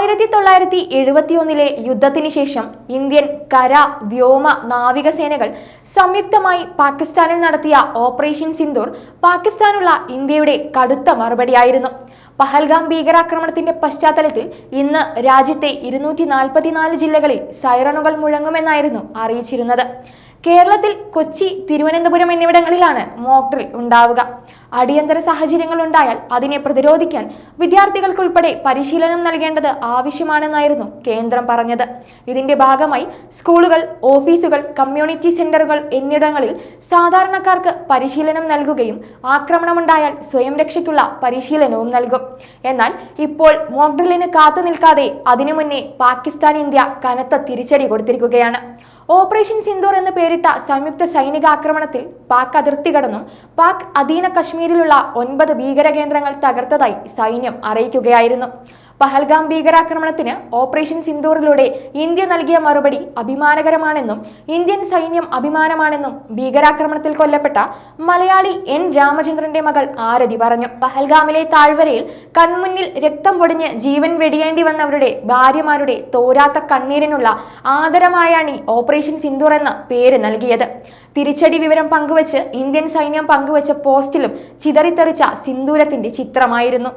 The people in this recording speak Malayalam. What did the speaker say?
1971 യുദ്ധത്തിന് ശേഷം ഇന്ത്യൻ കര, വ്യോമ, നാവികസേനകൾ സംയുക്തമായി പാകിസ്ഥാനിൽ നടത്തിയ ഓപ്പറേഷൻ സിന്ദൂർ പാകിസ്ഥാനുള്ള ഇന്ത്യയുടെ കടുത്ത മറുപടിയായിരുന്നു. പഹൽഗാം ഭീകരാക്രമണത്തിന്റെ പശ്ചാത്തലത്തിൽ ഇന്ന് രാജ്യത്തെ 244 ജില്ലകളിൽ സൈറണുകൾ മുഴങ്ങുമെന്നായിരുന്നു അറിയിച്ചിരുന്നത്. കേരളത്തിൽ കൊച്ചി, തിരുവനന്തപുരം എന്നിവിടങ്ങളിലാണ് മോക്ക് ഡ്രിൽ ഉണ്ടാവുക. അടിയന്തര സാഹചര്യങ്ങൾ ഉണ്ടായാൽ അതിനെ പ്രതിരോധിക്കാൻ വിദ്യാർത്ഥികൾക്കുൾപ്പെടെ പരിശീലനം നൽകേണ്ടത് ആവശ്യമാണെന്നായിരുന്നു കേന്ദ്രം പറഞ്ഞത്. ഇതിന്റെ ഭാഗമായി സ്കൂളുകൾ, ഓഫീസുകൾ, കമ്മ്യൂണിറ്റി സെന്ററുകൾ എന്നിവിടങ്ങളിൽ സാധാരണക്കാർക്ക് പരിശീലനം നൽകുകയും ആക്രമണമുണ്ടായാൽ സ്വയം രക്ഷയ്ക്കുള്ള പരിശീലനവും നൽകും. എന്നാൽ ഇപ്പോൾ മോക്ക് ഡ്രില്ലിന് കാത്തു നിൽക്കാതെ അതിനു മുന്നേ പാകിസ്ഥാൻ ഇന്ത്യ കനത്ത തിരിച്ചടി കൊടുത്തിരിക്കുകയാണ്. ഓപ്പറേഷൻ സിന്ദൂർ എന്ന് പേരിട്ട സംയുക്ത സൈനിക ആക്രമണത്തിൽ പാക് അതിർത്തി കടന്നും പാക് അധീന കശ്മീരിലുള്ള 9 ഭീകര കേന്ദ്രങ്ങൾ തകർത്തതായി സൈന്യം അറിയിക്കുകയായിരുന്നു. പഹൽഗാം ഭീകരാക്രമണത്തിന് ഓപ്പറേഷൻ സിന്ദൂറിലൂടെ ഇന്ത്യ നൽകിയ മറുപടി അഭിമാനകരമാണെന്നും ഇന്ത്യൻ സൈന്യം അഭിമാനമാണെന്നും ഭീകരാക്രമണത്തിൽ കൊല്ലപ്പെട്ട മലയാളി N രാമചന്ദ്രന്റെ മകൾ ആരതി പറഞ്ഞു. പഹൽഗാമിലെ താഴ്വരയിൽ കൺമുന്നിൽ രക്തം പൊടിഞ്ഞ് ജീവൻ വെടിയേണ്ടി വന്നവരുടെ ഭാര്യമാരുടെ തോരാത്ത കണ്ണീരിനുള്ള ആദരമായാണ് ഓപ്പറേഷൻ സിന്ദൂർ എന്ന പേര് നൽകിയത്. തിരിച്ചടി വിവരം പങ്കുവച്ച് ഇന്ത്യൻ സൈന്യം പങ്കുവച്ച പോസ്റ്റിലും ചിതറിത്തെറിച്ച സിന്ദൂരത്തിന്റെ ചിത്രമായിരുന്നു.